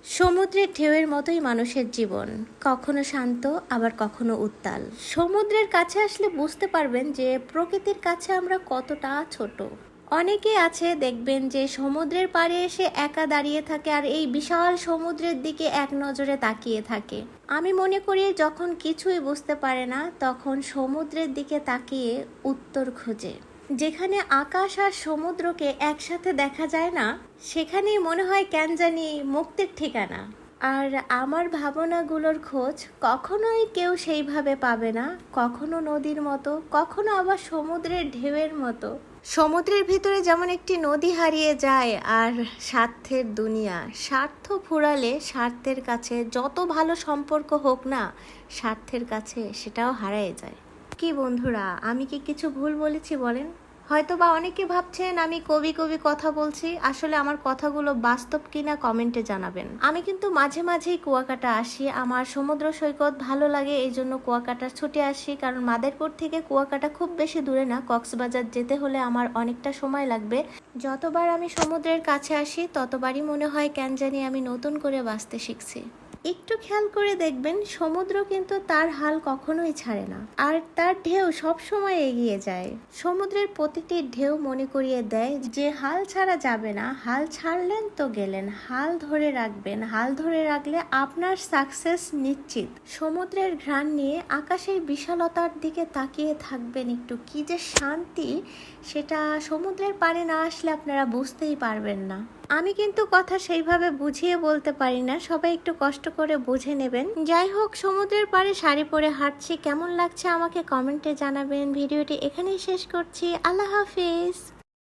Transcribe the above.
সমুদ্রের ঢেউয়ের মতোই মানুষের জীবন, কখনো শান্ত আবার কখনো উত্তাল। সমুদ্রের কাছে আসলে বুঝতে পারবেন যে প্রকৃতির কাছে আমরা কতটা ছোট। অনেকেই আছে দেখবেন যে সমুদ্রের পাড়ে এসে একা দাঁড়িয়ে থাকে আর এই বিশাল সমুদ্রের দিকে এক নজরে তাকিয়ে থাকে। আমি মনে করি যখন কিছুই বুঝতে পারে না তখন সমুদ্রের দিকে তাকিয়ে উত্তর খোঁজে। যেখানে আকাশ আর সমুদ্রকে একসাথে দেখা যায় না, সেখানেই মনে হয় কেন জানি মুক্তির ঠিকানা। আর আমার ভাবনাগুলোর খোঁজ কখনোই কেউ সেইভাবে পাবে না, কখনো নদীর মতো, কখনো আবার সমুদ্রের ঢেউয়ের মতো। সমুদ্রের ভিতরে যেমন একটি নদী হারিয়ে যায় আর স্বার্থের দুনিয়া, স্বার্থ ফুরালে স্বার্থের কাছে যত ভালো সম্পর্ক হোক না, স্বার্থের কাছে সেটাও হারিয়ে যায়। কি বন্ধুরা, আমি কি কিছু ভুল বলেছি বলেন? হয়তো বা অনেকে ভাবছেন আমি কবি কবি কথা বলছি, আসলে আমার কথাগুলো বাস্তব কিনা কমেন্টে জানাবেন। আমি কিন্তু মাঝে মাঝেই কুয়াকাটা আসি, আমার সমুদ্র সৈকত ভালো লাগে, এই জন্য কুয়াকাটার ছুটে আসি। কারণ মাদারীপুর থেকে কুয়াকাটা খুব বেশি দূরে না, কক্সবাজার যেতে হলে আমার অনেকটা সময় লাগবে। যতবার আমি সমুদ্রের কাছে আসি ততবারই মনে হয় কেন জানি আমি নতুন করে বাঁচতে শিখছি। একটু খেয়াল করে দেখবেন সমুদ্র কিন্তু তার হাল কখনোই ছাড়ে না, আর তার ঢেউ সব সময় এগিয়ে যায়। সমুদ্রের প্রতিটি ঢেউ মনে করিয়ে দেয় যে হাল ছাড়া যাবে না, হাল ছাড়লেন তো গেলেন, হাল ধরে রাখবেন, হাল ধরে রাখলে আপনার সাকসেস নিশ্চিত। সমুদ্রের ঘ্রাণ নিয়ে আকাশের বিশালতার দিকে তাকিয়ে থাকবেন, একটু কি যে শান্তি, সেটা সমুদ্রের পাড়ে না আসলে আপনারা বুঝতেই পারবেন না। আমি কিন্তু কথা সেইভাবে বুঝিয়ে বলতে পারি না, সবাই একটু কষ্ট করে বুঝে নেবেন। যাই হোক, সমুদ্রের পাড়ে শাড়ি পরে হাঁটছি, কেমন লাগছে আমাকে কমেন্টে জানাবেন। ভিডিওটি এখানেই শেষ করছি, আল্লাহ হাফিজ।